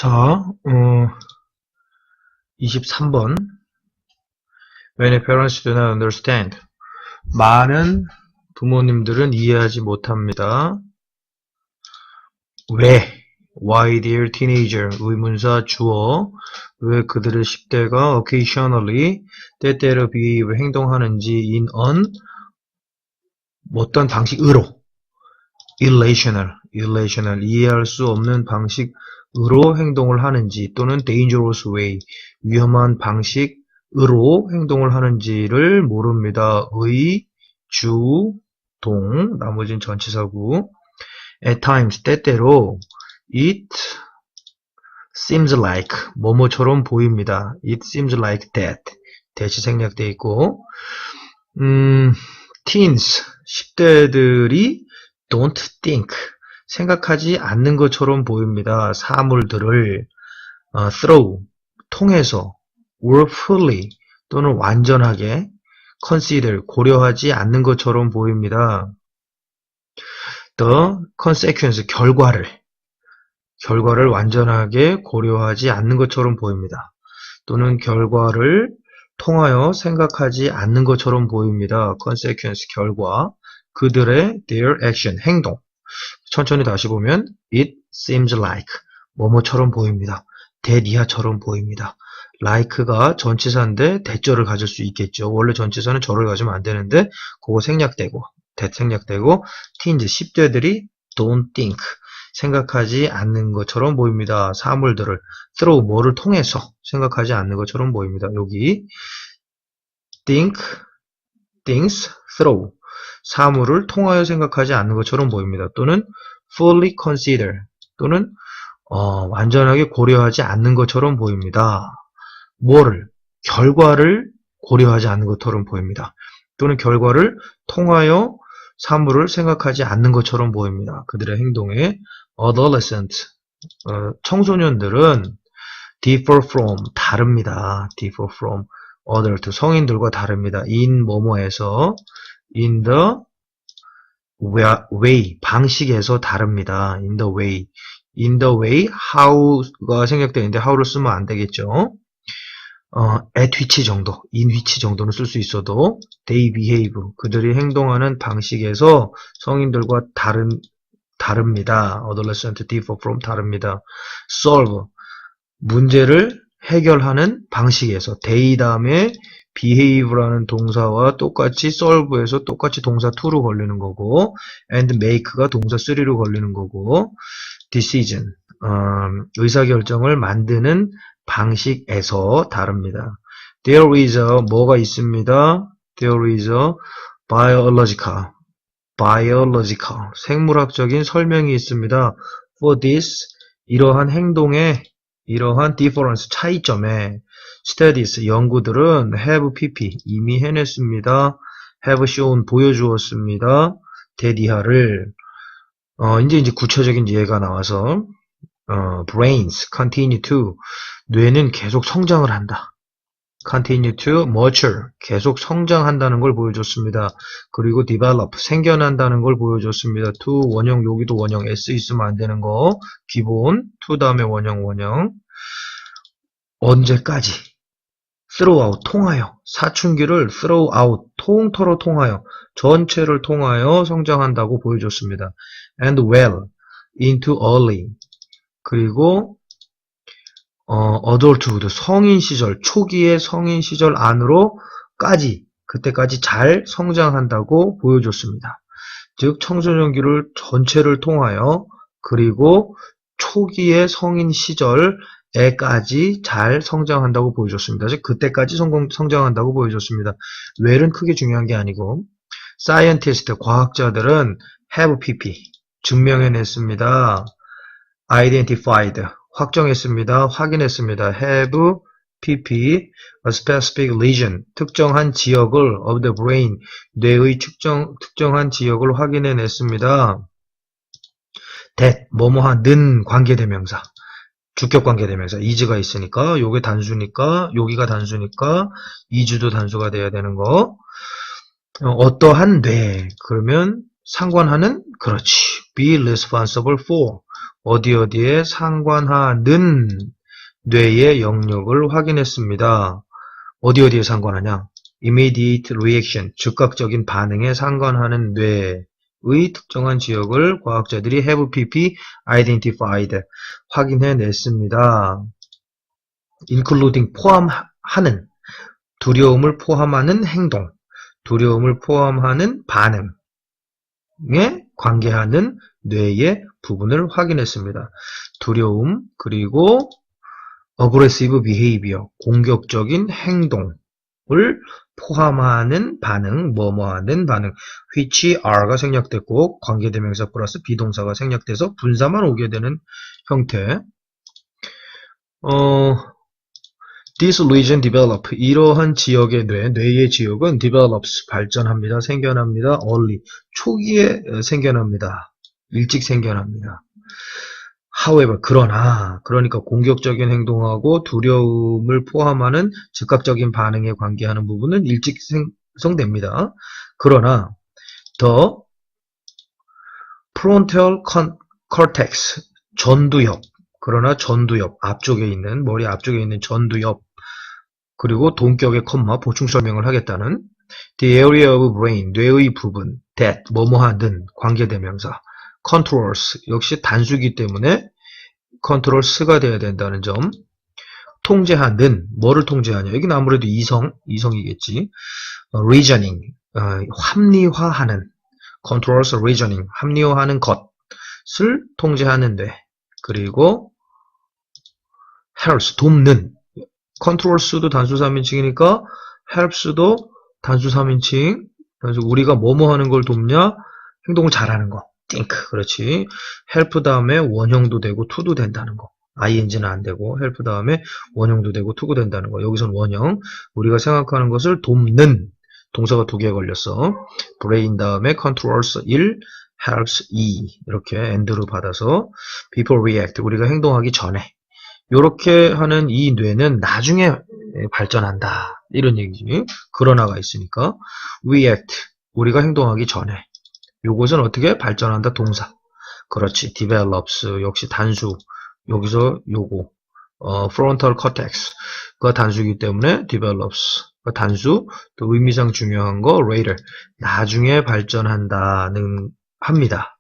자, 23번. When parents do not understand. 많은 부모님들은 이해하지 못합니다. 왜? Why their teenager? 의문사 주어. 왜 그들의 10대가 occasionally 때때로 behave 행동하는지 in an 어떤 방식으로 irrational 이해할 수 없는 방식으로 행동을 하는지 또는 dangerous way 위험한 방식으로 행동을 하는지를 모릅니다. 의, 주, 동 나머지는 전치사고 at times 때때로 it seems like 뭐뭐처럼 보입니다. It seems like that 대시 생략되어 있고 teens 10대들이 don't think 생각하지 않는 것처럼 보입니다. 사물들을 through 통해서 or fully 또는 완전하게 consider 고려하지 않는 것처럼 보입니다. The consequence 결과를 완전하게 고려하지 않는 것처럼 보입니다. 또는 결과를 통하여 생각하지 않는 것처럼 보입니다. consequence 결과 그들의 their action 행동 천천히 다시 보면 it seems like 뭐뭐처럼 보입니다. that 이하처럼 보입니다. like가 전치사인데 대절을 가질 수 있겠죠. 원래 전치사는 절을 가지면 안 되는데 그거 생략되고 that 생략되고 teens 10대들이 don't think 생각하지 않는 것처럼 보입니다. 사물들을 through 뭐를 통해서 생각하지 않는 것처럼 보입니다. 여기 think, things, through 사물을 통하여 생각하지 않는 것처럼 보입니다. 또는 fully consider 또는 완전하게 고려하지 않는 것처럼 보입니다. 뭐를? 결과를 고려하지 않는 것처럼 보입니다. 또는 결과를 통하여 사물을 생각하지 않는 것처럼 보입니다. 그들의 행동에 adolescent 청소년들은 differ from 다릅니다. differ from adult 성인들과 다릅니다. in 뭐뭐에서 in the way 방식에서 다릅니다. in the way how가 생략되어 있는데 how를 쓰면 안 되겠죠. at which 정도, in which 정도는 쓸 수 있어도 they behave 그들이 행동하는 방식에서 성인들과 다릅니다. adolescent differ from 다릅니다. solve 문제를 해결하는 방식에서 they 다음에 behave라는 동사와 똑같이 solve에서 똑같이 동사 to로 걸리는 거고 and make가 동사 3로 걸리는 거고 decision 의사결정을 만드는 방식에서 다릅니다. There is a 뭐가 있습니다. There is a biological 생물학적인 설명이 있습니다. For this 이러한 행동의 이러한 difference 차이점에 studies 연구들은 have pp 이미 해냈습니다. have shown 보여주었습니다. that 이하를 이제 구체적인 예가 나와서 brains continue to 뇌는 계속 성장을 한다. continue to mature 계속 성장한다는 걸 보여줬습니다. 그리고 develop 생겨난다는 걸 보여줬습니다. to 원형 여기도 원형 s 있으면 안 되는 거 기본 to 다음에 원형 언제까지 throughout 통하여 사춘기를 throughout 통틀어 통하여 전체를 통하여 성장한다고 보여줬습니다. and well into early 그리고 adulthood 성인 시절 초기의 성인 시절 안으로까지 그때까지 잘 성장한다고 보여줬습니다. 즉 청소년기를 전체를 통하여 그리고 초기의 성인 시절에까지 잘 성장한다고 보여줬습니다. 즉 그때까지 성장한다고 보여줬습니다. well은 크게 중요한 게 아니고 scientist 과학자들은 have pp 증명해냈습니다. identified 확정했습니다. 확인했습니다. have pp a specific region 특정한 지역을 of the brain 뇌의 특정한 지역을 확인해냈습니다. that 뭐뭐하는 관계대명사 주격 관계대명사 is가 있으니까 요게 단수니까 여기가 단수니까 is도 단수가 돼야 되는 거 어떠한 뇌 그러면 상관하는 그렇지 be responsible for 어디 어디에 상관하는 뇌의 영역을 확인했습니다. 어디 어디에 상관하냐? Immediate reaction, 즉각적인 반응에 상관하는 뇌의 특정한 지역을 과학자들이 have pp identified, 확인해냈습니다. including, 포함하는, 두려움을 포함하는 행동, 두려움을 포함하는 반응에 관계하는 뇌의 부분을 확인했습니다. 두려움, 그리고 aggressive behavior, 공격적인 행동을 포함하는 반응, 뭐뭐하는 반응, which are가 생략됐고 관계대명사 플러스 비동사가 생략돼서 분사만 오게 되는 형태. This region develop, 이러한 지역의 뇌의 지역은 develops, 발전합니다, 생겨납니다, early, 초기에 생겨납니다, 일찍 생겨납니다. However, 그러니까 공격적인 행동하고 두려움을 포함하는 즉각적인 반응에 관계하는 부분은 일찍 생성됩니다. 그러나 the frontal cortex, 전두엽, 앞쪽에 있는, 머리 앞쪽에 있는 전두엽, 그리고 동격의 컴마, 보충 설명을 하겠다는 the area of brain, 뇌의 부분, that, 뭐뭐하는, 관계대명사, controls, 역시 단수기 때문에 controls가 돼야 된다는 점, 통제하는, 뭐를 통제하냐, 여기는 아무래도 이성이겠지, reasoning, 합리화하는, controls reasoning, 합리화하는 것을 통제하는데, 그리고 helps, 돕는, controls도 단수 3인칭이니까 helps도 단수 3인칭. 그래서 우리가 뭐뭐 하는 걸 돕냐? 행동을 잘하는 거. think. 그렇지. help 다음에 원형도 되고 to도 된다는 거. ing는 안 되고 help 다음에 원형도 되고 to도 된다는 거. 여기선 원형. 우리가 생각하는 것을 돕는 동사가 2개 걸렸어. brain 다음에 controls 1, helps 2. 이렇게 and로 받아서 before react. 우리가 행동하기 전에. 요렇게 하는 이 뇌는 나중에 발전한다. 이런 얘기지. 그러나가 있으니까. react. 우리가 행동하기 전에. 요것은 어떻게 발전한다? 동사. 그렇지. develops. 역시 단수. 여기서 요거. frontal cortex가 단수이기 때문에 develops. 단수. 또 의미상 중요한 거 later. 나중에 발전한다는 합니다.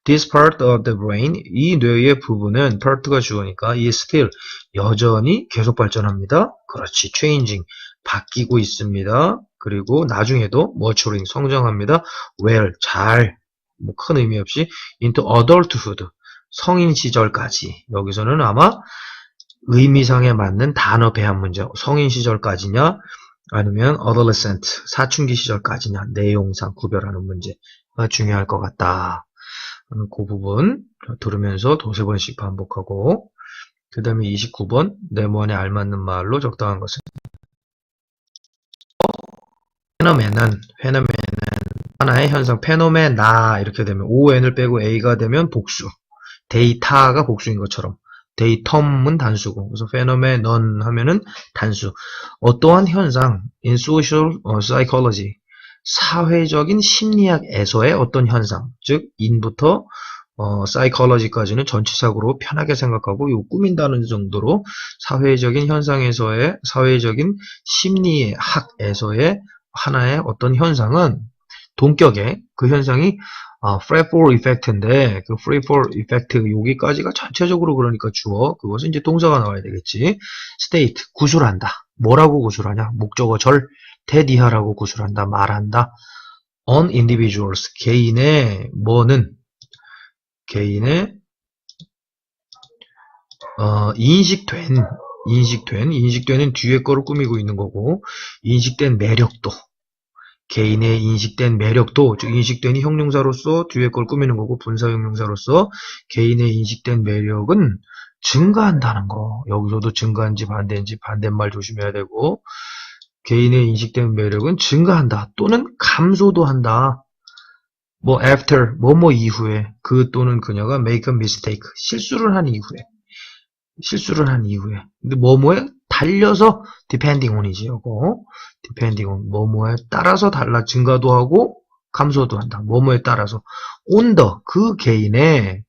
This part of the brain, 이 뇌의 부분은 part가 주어니까 is still, 여전히 계속 발전합니다. 그렇지, changing, 바뀌고 있습니다. 그리고 나중에도 maturing, 성장합니다. well, 잘, 뭐 큰 의미 없이 into adulthood, 성인 시절까지. 여기서는 아마 의미상에 맞는 단어 배합 문제, 성인 시절까지냐 아니면 adolescent, 사춘기 시절까지냐, 내용상 구별하는 문제가 중요할 것 같다. 그 부분 들으면서 2-3번씩 반복하고, 그 다음에 29번 네모안에 알맞는 말로 적당한 것은 페노멘은 하나의 현상, 페노메나 이렇게 되면 on을 빼고 a가 되면 복수, 데이터가 복수인 것처럼 데이텀은 단수고, 그래서 페노메넌 하면은 단수, 어떠한 현상, in social psychology, 사회적인 심리학에서의 어떤 현상, 즉 인부터 psychology까지는 전치사구로 편하게 생각하고 요 꾸민다는 정도로 사회적인 현상에서의, 사회적인 심리학에서의 하나의 어떤 현상은 동격의 그 현상이 free-fall effect인데, 그 free-fall effect 여기까지가 전체적으로 그러니까 주어, 그것은 이제 동사가 나와야 되겠지. state, 구술한다. 뭐라고 구술하냐? 목적어 절, 대디하라고 구술한다, 말한다. on individuals, 개인의 뭐는, 개인의 인식되는 뒤에 거를 꾸미고 있는 거고, 인식된 매력도, 개인의 인식된 매력도, 즉 인식된이 형용사로서 뒤에 걸 꾸미는 거고, 분사 형용사로서 개인의 인식된 매력은 증가한다는 거. 여기서도 증가인지 반대인지 반대말 조심해야 되고, 개인의 인식된 매력은 증가한다 또는 감소도 한다. 뭐 after, 뭐뭐 이후에, 그 또는 그녀가 make a mistake, 실수를 한 이후에. 근데 뭐뭐에 달려서 depending on이지, 요거. depending on, 뭐뭐에 따라서 달라, 증가도 하고 감소도 한다. 뭐뭐에 따라서 on the, 그 개인의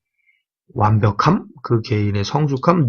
완벽함, 그 개인의 성숙함,